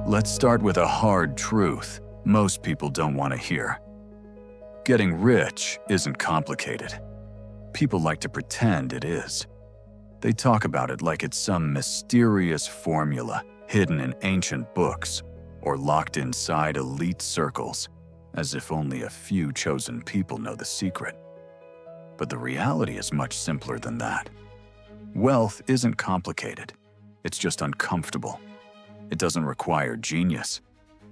Let's start with a hard truth most people don't want to hear. Getting rich isn't complicated. People like to pretend it is. They talk about it like it's some mysterious formula hidden in ancient books or locked inside elite circles, as if only a few chosen people know the secret. But the reality is much simpler than that. Wealth isn't complicated. It's just uncomfortable. It doesn't require genius.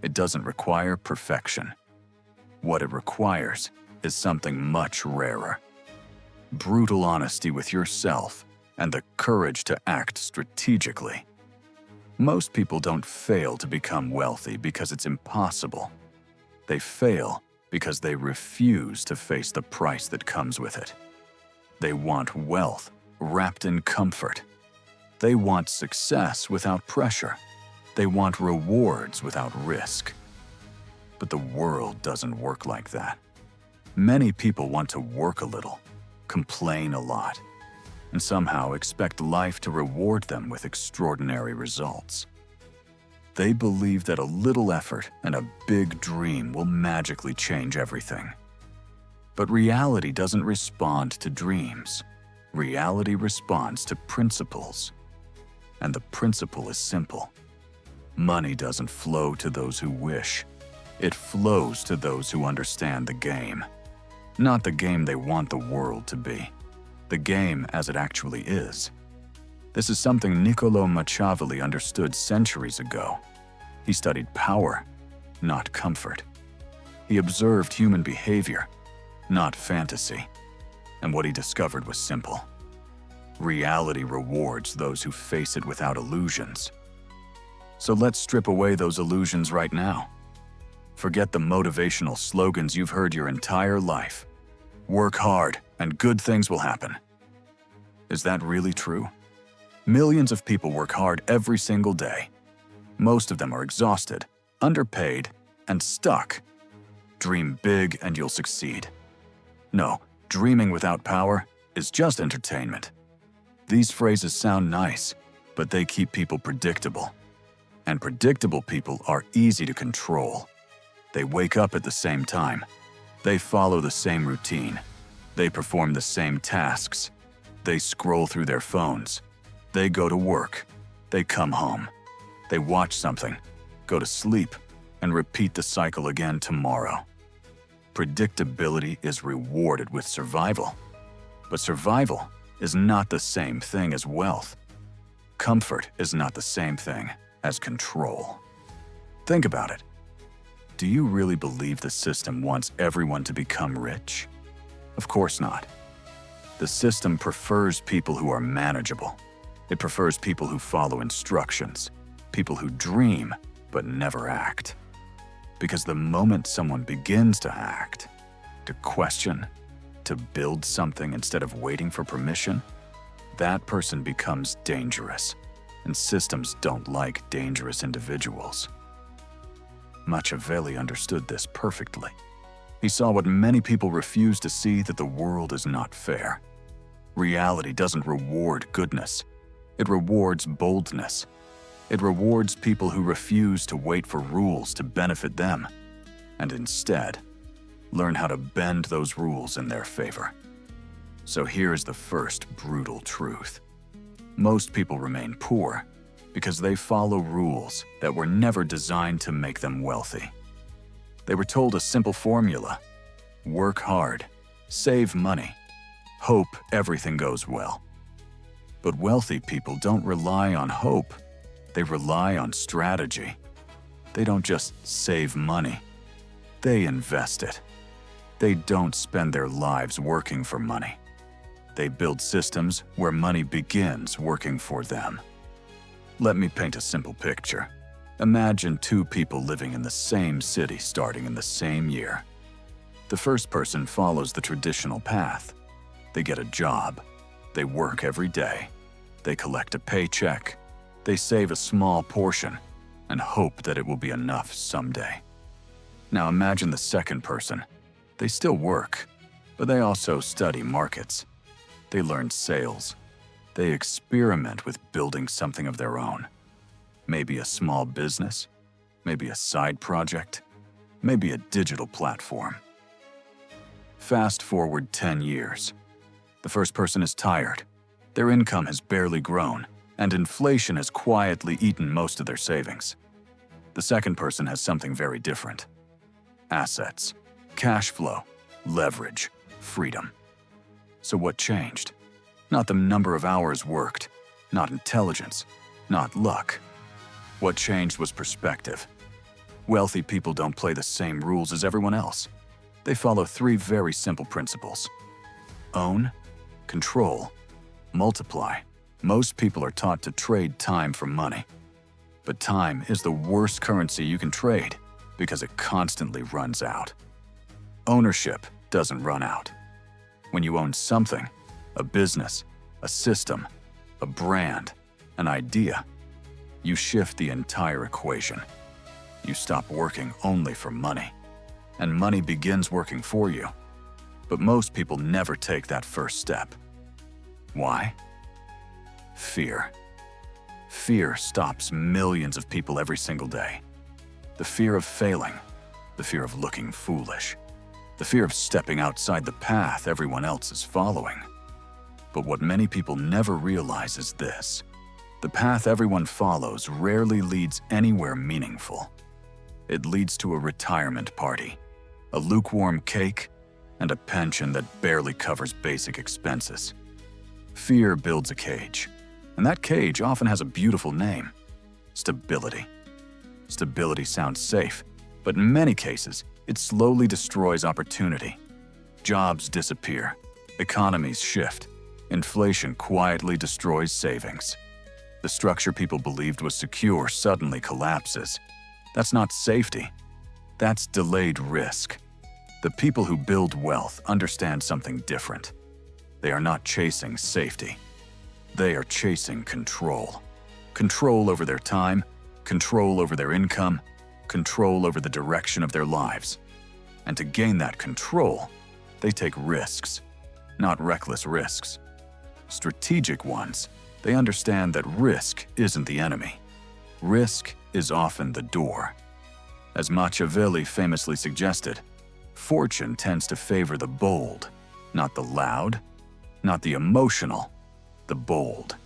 It doesn't require perfection. What it requires is something much rarer. Brutal honesty with yourself and the courage to act strategically. Most people don't fail to become wealthy because it's impossible. They fail because they refuse to face the price that comes with it. They want wealth wrapped in comfort. They want success without pressure. They want rewards without risk. But the world doesn't work like that. Many people want to work a little, complain a lot, and somehow expect life to reward them with extraordinary results. They believe that a little effort and a big dream will magically change everything. But reality doesn't respond to dreams. Reality responds to principles. And the principle is simple. Money doesn't flow to those who wish. It flows to those who understand the game. Not the game they want the world to be. The game as it actually is. This is something Niccolo Machiavelli understood centuries ago. He studied power, not comfort. He observed human behavior, not fantasy. And what he discovered was simple. Reality rewards those who face it without illusions. So let's strip away those illusions right now. Forget the motivational slogans you've heard your entire life. Work hard and good things will happen. Is that really true? Millions of people work hard every single day. Most of them are exhausted, underpaid, and stuck. Dream big and you'll succeed. No, dreaming without power is just entertainment. These phrases sound nice, but they keep people predictable. And predictable people are easy to control. They wake up at the same time. They follow the same routine. They perform the same tasks. They scroll through their phones. They go to work. They come home. They watch something, go to sleep, and repeat the cycle again tomorrow. Predictability is rewarded with survival. But survival is not the same thing as wealth. Comfort is not the same thing as control. Think about it. Do you really believe the system wants everyone to become rich? Of course not. The system prefers people who are manageable. It prefers people who follow instructions, people who dream but never act. Because the moment someone begins to act, to question, to build something instead of waiting for permission, that person becomes dangerous, and systems don't like dangerous individuals. Machiavelli understood this perfectly. He saw what many people refuse to see, that the world is not fair. Reality doesn't reward goodness. It rewards boldness. It rewards people who refuse to wait for rules to benefit them, and instead, learn how to bend those rules in their favor. So here is the first brutal truth. Most people remain poor because they follow rules that were never designed to make them wealthy. They were told a simple formula: work hard, save money, hope everything goes well. But wealthy people don't rely on hope. They rely on strategy. They don't just save money. They invest it. They don't spend their lives working for money. They build systems where money begins working for them. Let me paint a simple picture. Imagine two people living in the same city starting in the same year. The first person follows the traditional path. They get a job. They work every day. They collect a paycheck. They save a small portion and hope that it will be enough someday. Now imagine the second person. They still work, but they also study markets. They learn sales. They experiment with building something of their own. Maybe a small business, maybe a side project, maybe a digital platform. Fast forward 10 years. The first person is tired. Their income has barely grown, and inflation has quietly eaten most of their savings. The second person has something very different. Assets, cash flow, leverage, freedom. So what changed? Not the number of hours worked, not intelligence, not luck. What changed was perspective. Wealthy people don't play the same rules as everyone else. They follow 3 very simple principles. Own, control, multiply. Most people are taught to trade time for money. But time is the worst currency you can trade because it constantly runs out. Ownership doesn't run out. When you own something, a business, a system, a brand, an idea, you shift the entire equation. You stop working only for money, and money begins working for you. But most people never take that first step. Why? Fear. Fear stops millions of people every single day. The fear of failing, the fear of looking foolish, the fear of stepping outside the path everyone else is following. But what many people never realize is this: the path everyone follows rarely leads anywhere meaningful. It leads to a retirement party, a lukewarm cake, and a pension that barely covers basic expenses. Fear builds a cage, and that cage often has a beautiful name: stability. Stability sounds safe, but in many cases, it slowly destroys opportunity. Jobs disappear, economies shift, inflation quietly destroys savings. The structure people believed was secure suddenly collapses. That's not safety. That's delayed risk. The people who build wealth understand something different. They are not chasing safety. They are chasing control. Control over their time, control over their income, control over the direction of their lives. And to gain that control, they take risks, not reckless risks. Strategic ones. They understand that risk isn't the enemy. Risk is often the door. As Machiavelli famously suggested, fortune tends to favor the bold, not the loud, not the emotional, the bold.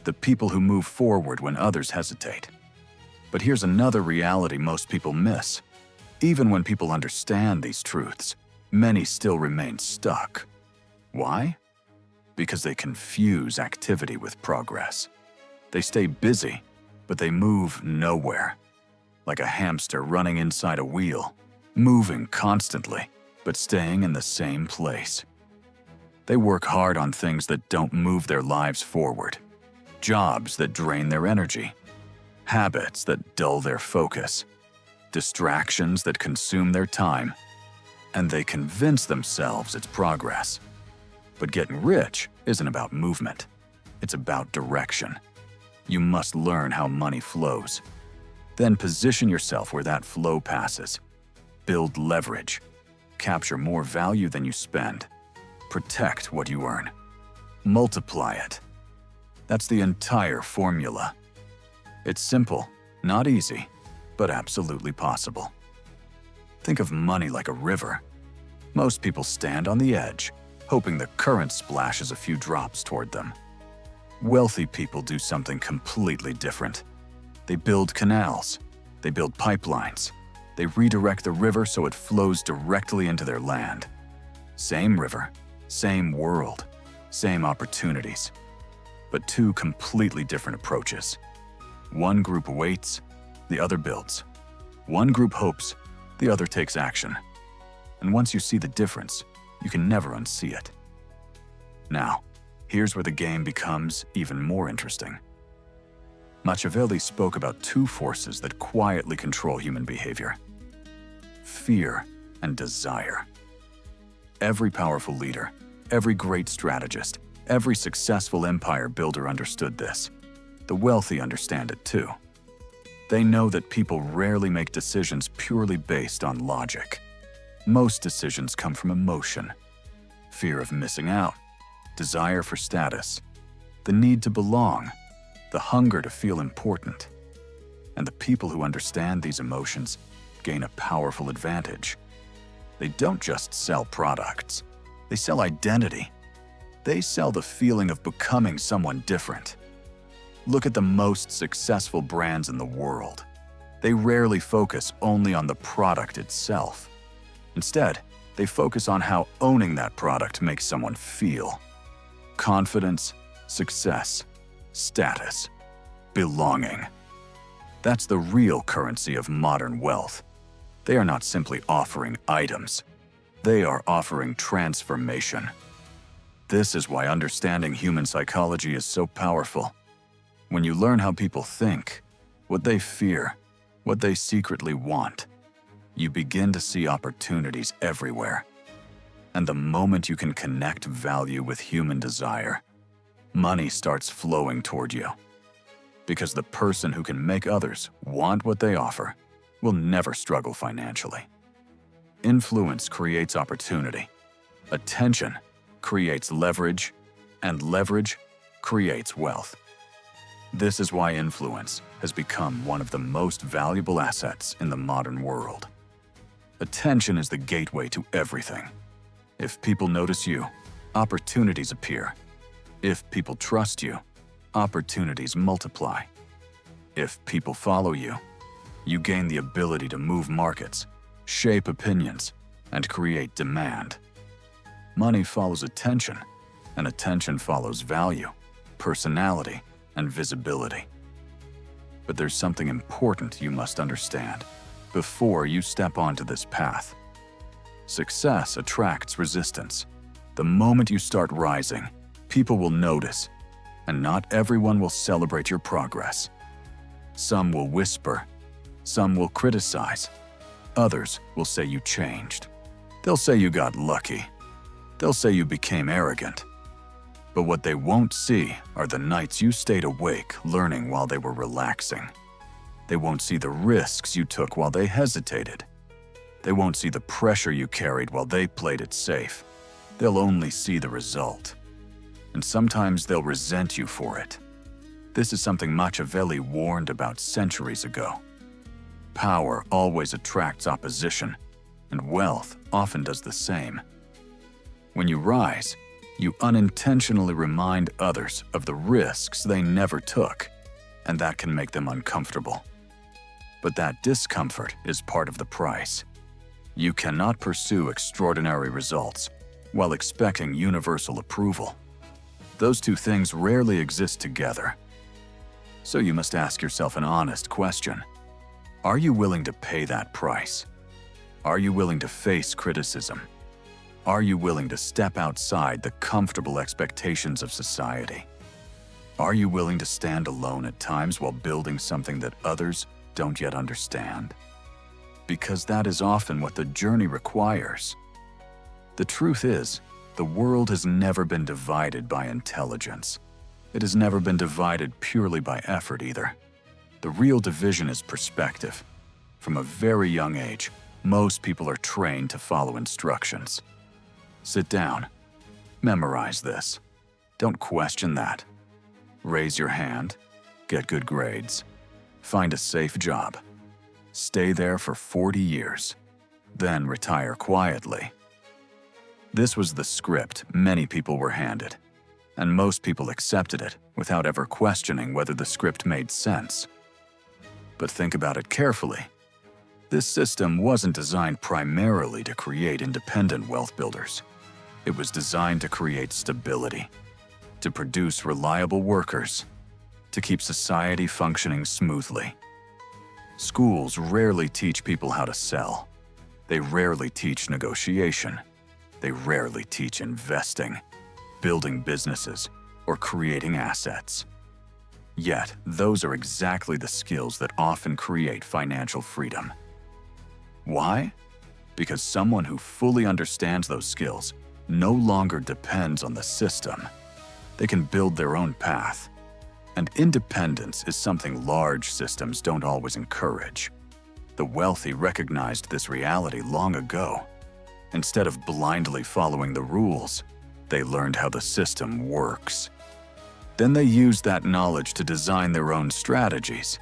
The people who move forward when others hesitate. But here's another reality most people miss. Even when people understand these truths, many still remain stuck. Why? Because they confuse activity with progress. They stay busy, but they move nowhere. Like a hamster running inside a wheel, moving constantly, but staying in the same place. They work hard on things that don't move their lives forward. Jobs that drain their energy. Habits that dull their focus. Distractions that consume their time. And they convince themselves it's progress. But getting rich isn't about movement. It's about direction. You must learn how money flows. Then position yourself where that flow passes. Build leverage. Capture more value than you spend. Protect what you earn. Multiply it. That's the entire formula. It's simple, not easy, but absolutely possible. Think of money like a river. Most people stand on the edge, hoping the current splashes a few drops toward them. Wealthy people do something completely different. They build canals, they build pipelines, they redirect the river so it flows directly into their land. Same river, same world, same opportunities, but 2 completely different approaches. One group waits, the other builds. One group hopes, the other takes action. And once you see the difference, you can never unsee it. Now, here's where the game becomes even more interesting. Machiavelli spoke about 2 forces that quietly control human behavior: fear and desire. Every powerful leader, every great strategist, every successful empire builder understood this. The wealthy understand it too. They know that people rarely make decisions purely based on logic. Most decisions come from emotion, fear of missing out, desire for status, the need to belong, the hunger to feel important. And the people who understand these emotions gain a powerful advantage. They don't just sell products. They sell identity. They sell the feeling of becoming someone different. Look at the most successful brands in the world. They rarely focus only on the product itself. Instead, they focus on how owning that product makes someone feel. Confidence, success, status, belonging. That's the real currency of modern wealth. They are not simply offering items. They are offering transformation. This is why understanding human psychology is so powerful. When you learn how people think, what they fear, what they secretly want, you begin to see opportunities everywhere. And the moment you can connect value with human desire, money starts flowing toward you. Because the person who can make others want what they offer will never struggle financially. Influence creates opportunity. Attention creates leverage, and leverage creates wealth. This is why influence has become one of the most valuable assets in the modern world. Attention is the gateway to everything. If people notice you, opportunities appear. If people trust you, opportunities multiply. If people follow you, you gain the ability to move markets, shape opinions, and create demand. Money follows attention, and attention follows value, personality, and visibility. But there's something important you must understand before you step onto this path. Success attracts resistance. The moment you start rising, people will notice, and not everyone will celebrate your progress. Some will whisper, some will criticize, others will say you changed. They'll say you got lucky. They'll say you became arrogant. But what they won't see are the nights you stayed awake learning while they were relaxing. They won't see the risks you took while they hesitated. They won't see the pressure you carried while they played it safe. They'll only see the result. And sometimes they'll resent you for it. This is something Machiavelli warned about centuries ago. Power always attracts opposition, and wealth often does the same. When you rise, you unintentionally remind others of the risks they never took, and that can make them uncomfortable. But that discomfort is part of the price. You cannot pursue extraordinary results while expecting universal approval. Those two things rarely exist together. So you must ask yourself an honest question. Are you willing to pay that price? Are you willing to face criticism? Are you willing to step outside the comfortable expectations of society? Are you willing to stand alone at times while building something that others don't yet understand? Because that is often what the journey requires. The truth is, the world has never been divided by intelligence. It has never been divided purely by effort either. The real division is perspective. From a very young age, most people are trained to follow instructions. Sit down. Memorize this. Don't question that. Raise your hand. Get good grades. Find a safe job. Stay there for 40 years. Then retire quietly. This was the script many people were handed, and most people accepted it without ever questioning whether the script made sense. But think about it carefully. This system wasn't designed primarily to create independent wealth builders. It was designed to create stability, to produce reliable workers, to keep society functioning smoothly. Schools rarely teach people how to sell. They rarely teach negotiation. They rarely teach investing, building businesses, or creating assets. Yet, those are exactly the skills that often create financial freedom. Why? Because someone who fully understands those skills no longer depends on the system. They can build their own path. And independence is something large systems don't always encourage. The wealthy recognized this reality long ago. Instead of blindly following the rules, they learned how the system works. Then they used that knowledge to design their own strategies.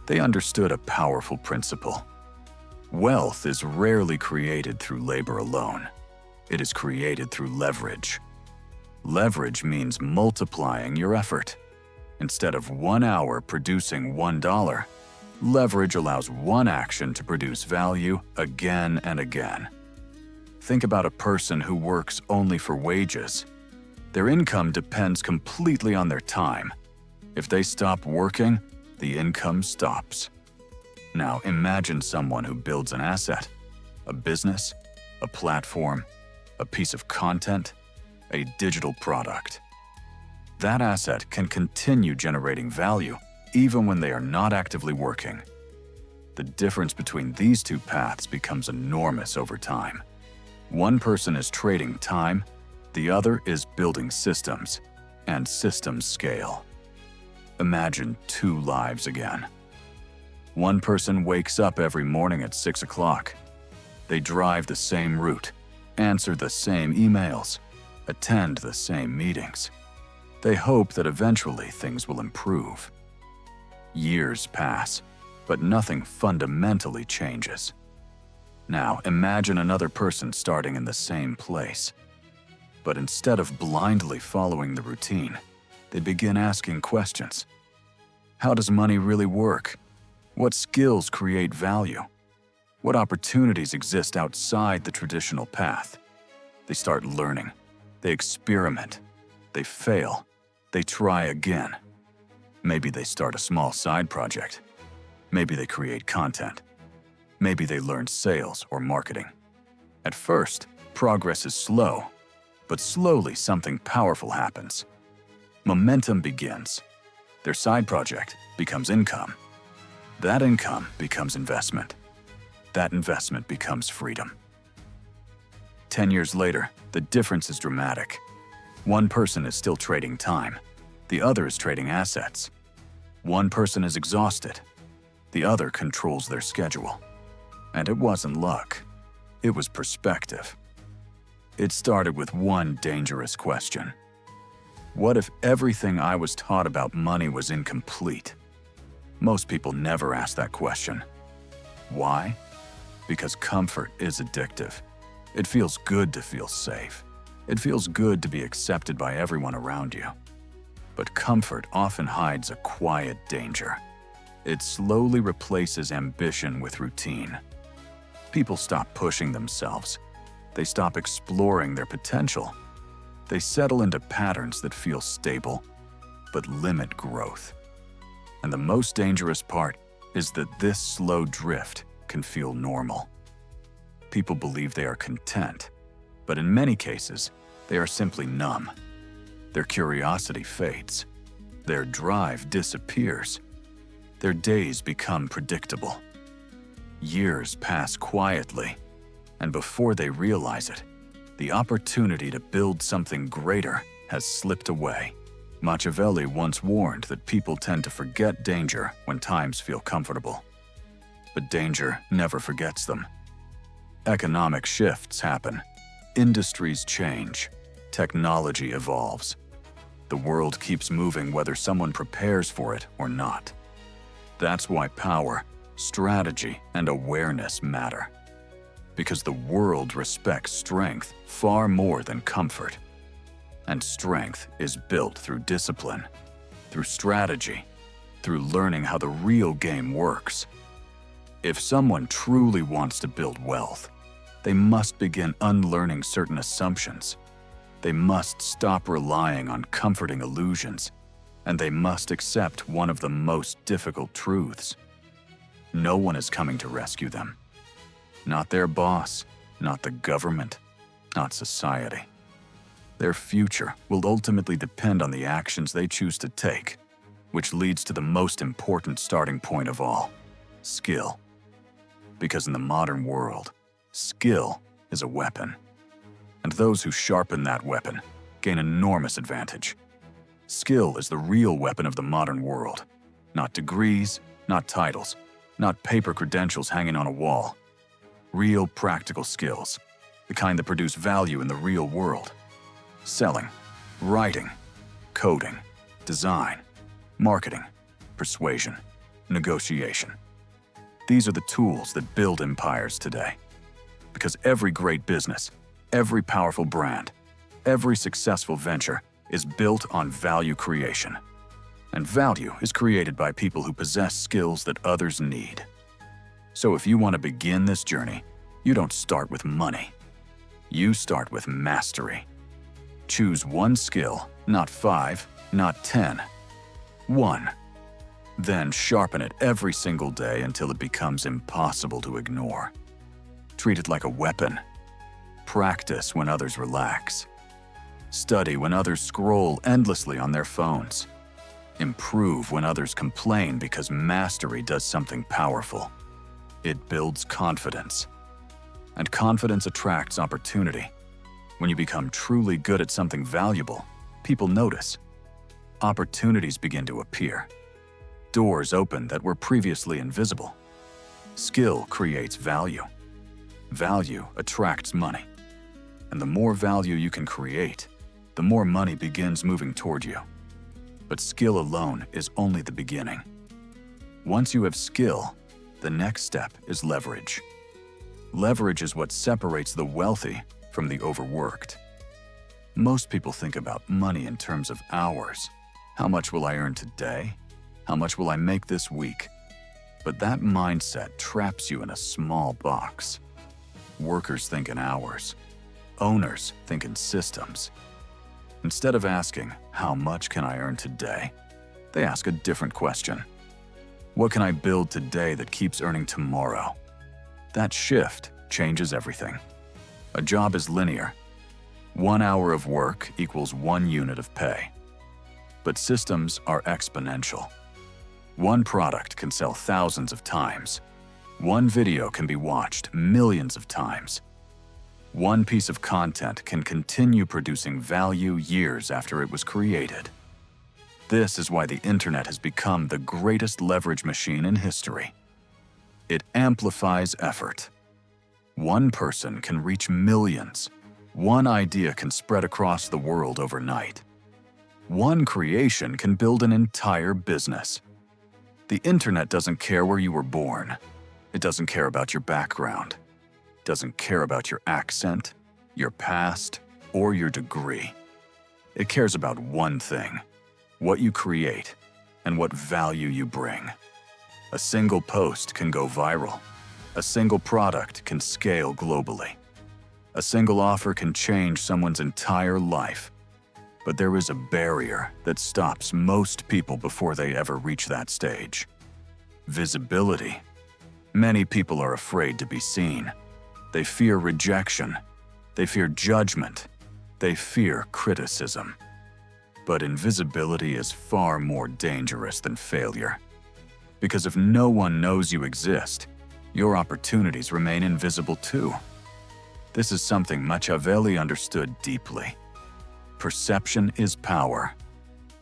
They understood a powerful principle. Wealth is rarely created through labor alone. It is created through leverage. Leverage means multiplying your effort. Instead of 1 hour producing $1, leverage allows one action to produce value again and again. Think about a person who works only for wages. Their income depends completely on their time. If they stop working, the income stops. Now imagine someone who builds an asset, a business, a platform, a piece of content, a digital product. That asset can continue generating value even when they are not actively working. The difference between these two paths becomes enormous over time. One person is trading time, the other is building systems, and systems scale. Imagine two lives again. One person wakes up every morning at 6 o'clock. They drive the same route, answer the same emails, attend the same meetings. They hope that eventually things will improve. Years pass, but nothing fundamentally changes. Now imagine another person starting in the same place. But instead of blindly following the routine, they begin asking questions. How does money really work? What skills create value? What opportunities exist outside the traditional path? They start learning. They experiment. They fail. They try again. Maybe they start a small side project. Maybe they create content. Maybe they learn sales or marketing. At first, progress is slow, but slowly something powerful happens. Momentum begins. Their side project becomes income. That income becomes investment. That investment becomes freedom. 10 years later, the difference is dramatic. One person is still trading time. The other is trading assets. One person is exhausted. The other controls their schedule. And it wasn't luck. It was perspective. It started with one dangerous question. What if everything I was taught about money was incomplete? Most people never ask that question. Why? Because comfort is addictive. It feels good to feel safe. It feels good to be accepted by everyone around you. But comfort often hides a quiet danger. It slowly replaces ambition with routine. People stop pushing themselves. They stop exploring their potential. They settle into patterns that feel stable, but limit growth. And the most dangerous part is that this slow drift can feel normal. People believe they are content, but in many cases, they are simply numb. Their curiosity fades. Their drive disappears. Their days become predictable. Years pass quietly, and before they realize it, the opportunity to build something greater has slipped away. Machiavelli once warned that people tend to forget danger when times feel comfortable. But danger never forgets them. Economic shifts happen. Industries change. Technology evolves. The world keeps moving whether someone prepares for it or not. That's why power, strategy, and awareness matter. Because the world respects strength far more than comfort. And strength is built through discipline, through strategy, through learning how the real game works. If someone truly wants to build wealth, they must begin unlearning certain assumptions. They must stop relying on comforting illusions, and they must accept one of the most difficult truths. No one is coming to rescue them. Not their boss, not the government, not society. Their future will ultimately depend on the actions they choose to take, which leads to the most important starting point of all: skill. Because in the modern world, skill is a weapon. And those who sharpen that weapon gain enormous advantage. Skill is the real weapon of the modern world. Not degrees, not titles, not paper credentials hanging on a wall. Real practical skills, the kind that produce value in the real world. Selling, writing, coding, design, marketing, persuasion, negotiation. These are the tools that build empires today. Because every great business, every powerful brand, every successful venture is built on value creation. And value is created by people who possess skills that others need. So if you want to begin this journey, you don't start with money. You start with mastery. Choose one skill, not 5, not 10. 1. Then sharpen it every single day until it becomes impossible to ignore. Treat it like a weapon. Practice when others relax. Study when others scroll endlessly on their phones. Improve when others complain because mastery does something powerful. It builds confidence. And confidence attracts opportunity. When you become truly good at something valuable, people notice. Opportunities begin to appear. Doors open that were previously invisible. Skill creates value. Value attracts money. And the more value you can create, the more money begins moving toward you. But skill alone is only the beginning. Once you have skill, the next step is leverage. Leverage is what separates the wealthy from the overworked. Most people think about money in terms of hours. How much will I earn today? How much will I make this week? But that mindset traps you in a small box. Workers think in hours. Owners think in systems. Instead of asking, how much can I earn today? They ask a different question. What can I build today that keeps earning tomorrow? That shift changes everything. A job is linear. 1 hour of work equals 1 unit of pay. But systems are exponential. One product can sell thousands of times. One video can be watched millions of times. One piece of content can continue producing value years after it was created. This is why the internet has become the greatest leverage machine in history. It amplifies effort. One person can reach millions. One idea can spread across the world overnight. One creation can build an entire business. The internet doesn't care where you were born. It doesn't care about your background. It doesn't care about your accent, your past, or your degree. It cares about one thing: what you create and what value you bring. A single post can go viral. A single product can scale globally. A single offer can change someone's entire life. But there is a barrier that stops most people before they ever reach that stage. Visibility. Many people are afraid to be seen. They fear rejection. They fear judgment. They fear criticism. But invisibility is far more dangerous than failure. Because if no one knows you exist, your opportunities remain invisible too. This is something Machiavelli understood deeply. Perception is power.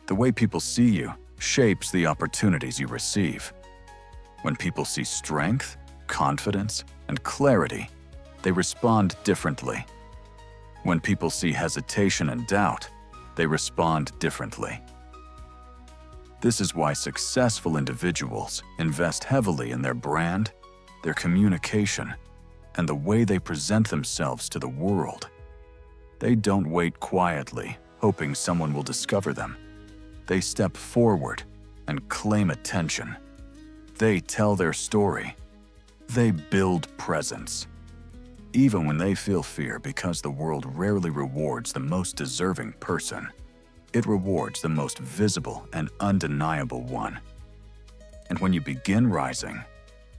The way people see you shapes the opportunities you receive. When people see strength, confidence, and clarity, they respond differently. When people see hesitation and doubt, they respond differently. This is why successful individuals invest heavily in their brand, their communication, and the way they present themselves to the world. They don't wait quietly, hoping someone will discover them. They step forward and claim attention. They tell their story. They build presence. Even when they feel fear, because the world rarely rewards the most deserving person. It rewards the most visible and undeniable one. And when you begin rising,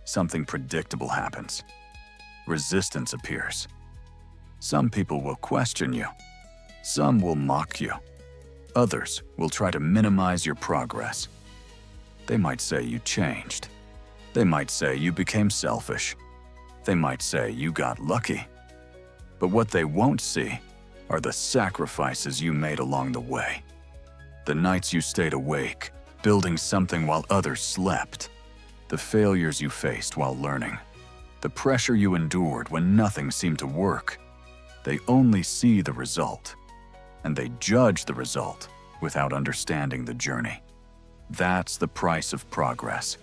something predictable happens. Resistance appears. Some people will question you. Some will mock you. Others will try to minimize your progress. They might say you changed. They might say you became selfish. They might say you got lucky. But what they won't see are the sacrifices you made along the way. The nights you stayed awake, building something while others slept. The failures you faced while learning. The pressure you endured when nothing seemed to work. They only see the result, and they judge the result without understanding the journey. That's the price of progress.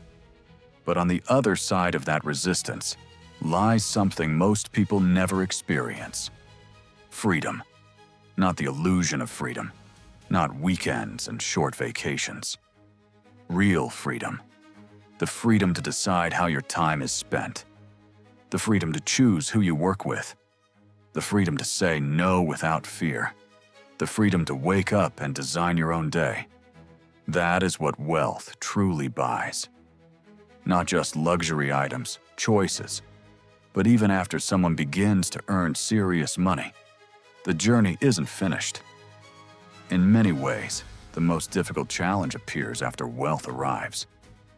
But on the other side of that resistance lies something most people never experience. Freedom. Not the illusion of freedom. Not weekends and short vacations. Real freedom. The freedom to decide how your time is spent. The freedom to choose who you work with. The freedom to say no without fear. The freedom to wake up and design your own day. That is what wealth truly buys. Not just luxury items, choices, but even after someone begins to earn serious money, the journey isn't finished. In many ways, the most difficult challenge appears after wealth arrives,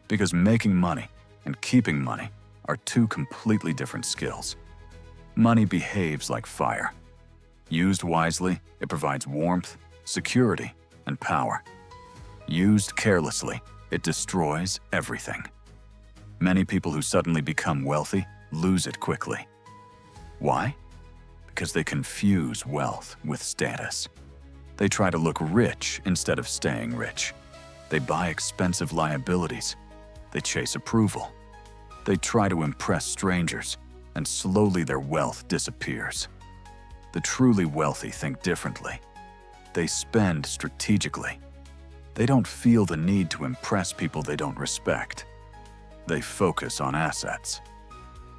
because making money and keeping money are two completely different skills. Money behaves like fire. Used wisely, it provides warmth, security, and power. Used carelessly, it destroys everything. Many people who suddenly become wealthy lose it quickly. Why? Because they confuse wealth with status. They try to look rich instead of staying rich. They buy expensive liabilities. They chase approval. They try to impress strangers, and slowly their wealth disappears. The truly wealthy think differently. They spend strategically. They don't feel the need to impress people they don't respect. They focus on assets.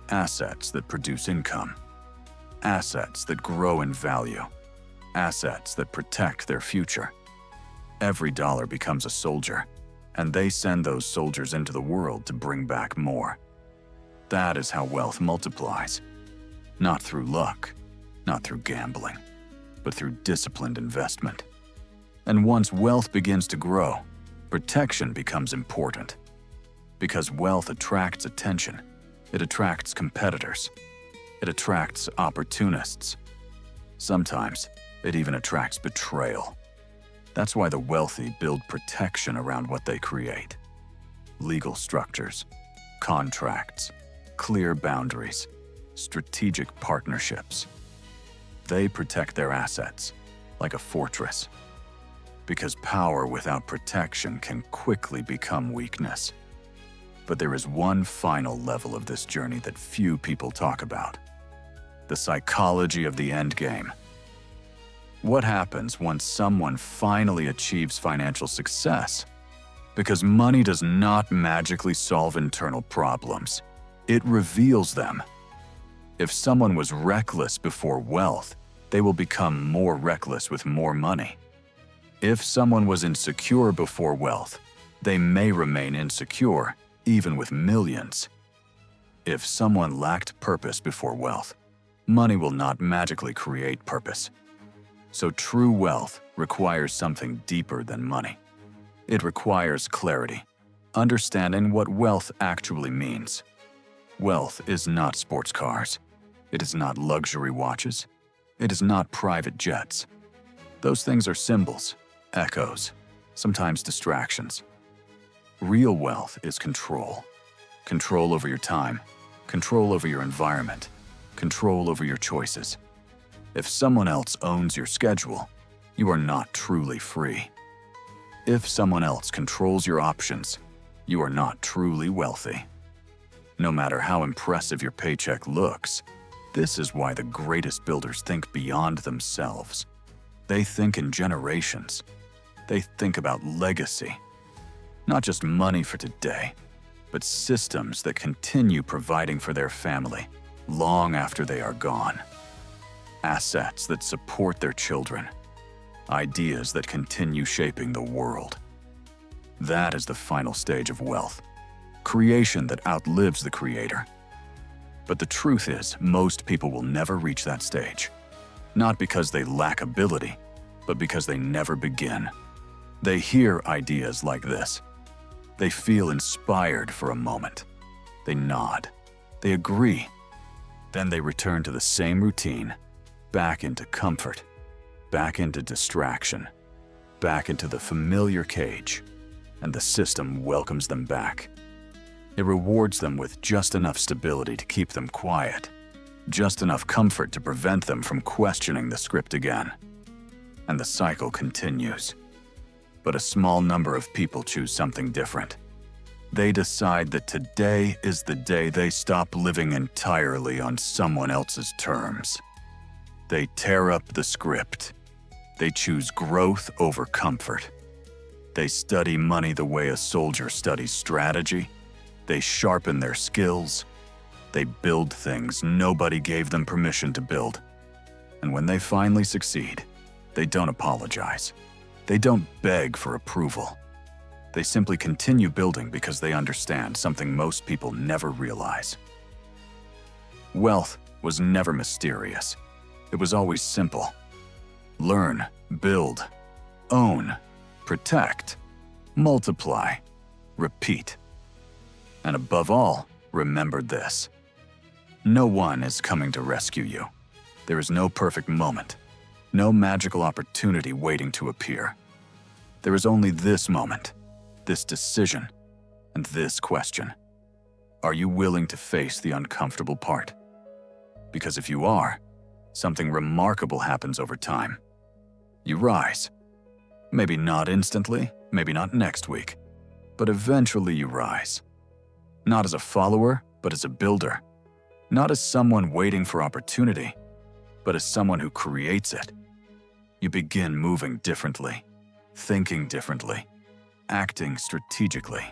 Assets that produce income. Assets that grow in value. Assets that protect their future. Every dollar becomes a soldier, and they send those soldiers into the world to bring back more. That is how wealth multiplies. Not through luck, not through gambling, but through disciplined investment. And once wealth begins to grow, protection becomes important. Because wealth attracts attention, it attracts competitors, it attracts opportunists. Sometimes, it even attracts betrayal. That's why the wealthy build protection around what they create. Legal structures, contracts, clear boundaries, strategic partnerships. They protect their assets like a fortress. Because power without protection can quickly become weakness. But there is one final level of this journey that few people talk about. The psychology of the endgame. What happens once someone finally achieves financial success? Because money does not magically solve internal problems. It reveals them. If someone was reckless before wealth, they will become more reckless with more money. If someone was insecure before wealth, they may remain insecure even with millions. If someone lacked purpose before wealth, money will not magically create purpose. So true wealth requires something deeper than money. It requires clarity, understanding what wealth actually means. Wealth is not sports cars. It is not luxury watches. It is not private jets. Those things are symbols, echoes, sometimes distractions. Real wealth is control. Control over your time, control over your environment, control over your choices. If someone else owns your schedule, you are not truly free. If someone else controls your options, you are not truly wealthy. No matter how impressive your paycheck looks, this is why the greatest builders think beyond themselves. They think in generations. They think about legacy. Not just money for today, but systems that continue providing for their family long after they are gone. Assets that support their children. Ideas that continue shaping the world. That is the final stage of wealth. Creation that outlives the creator. But the truth is, most people will never reach that stage. Not because they lack ability, but because they never begin. They hear ideas like this. They feel inspired for a moment. They nod. They agree. Then they return to the same routine, back into comfort, back into distraction, back into the familiar cage, and the system welcomes them back. It rewards them with just enough stability to keep them quiet, just enough comfort to prevent them from questioning the script again. And the cycle continues. But a small number of people choose something different. They decide that today is the day they stop living entirely on someone else's terms. They tear up the script. They choose growth over comfort. They study money the way a soldier studies strategy. They sharpen their skills. They build things nobody gave them permission to build. And when they finally succeed, they don't apologize. They don't beg for approval. They simply continue building because they understand something most people never realize. Wealth was never mysterious. It was always simple. Learn, build, own, protect, multiply, repeat. And above all, remember this. No one is coming to rescue you. There is no perfect moment, no magical opportunity waiting to appear. There is only this moment, this decision, and this question. Are you willing to face the uncomfortable part? Because if you are, something remarkable happens over time. You rise. Maybe not instantly, maybe not next week, but eventually you rise. Not as a follower, but as a builder. Not as someone waiting for opportunity, but as someone who creates it. You begin moving differently, thinking differently, acting strategically.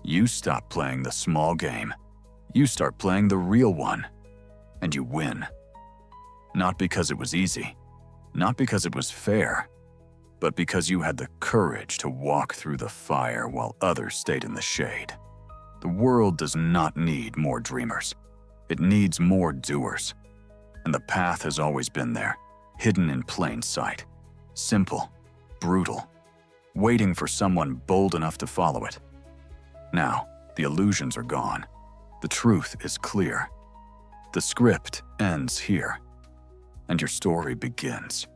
You stop playing the small game. You start playing the real one, and you win. Not because it was easy, not because it was fair, but because you had the courage to walk through the fire while others stayed in the shade. The world does not need more dreamers. It needs more doers. And the path has always been there, hidden in plain sight. Simple, brutal, waiting for someone bold enough to follow it. Now, the illusions are gone. The truth is clear. The script ends here, and your story begins.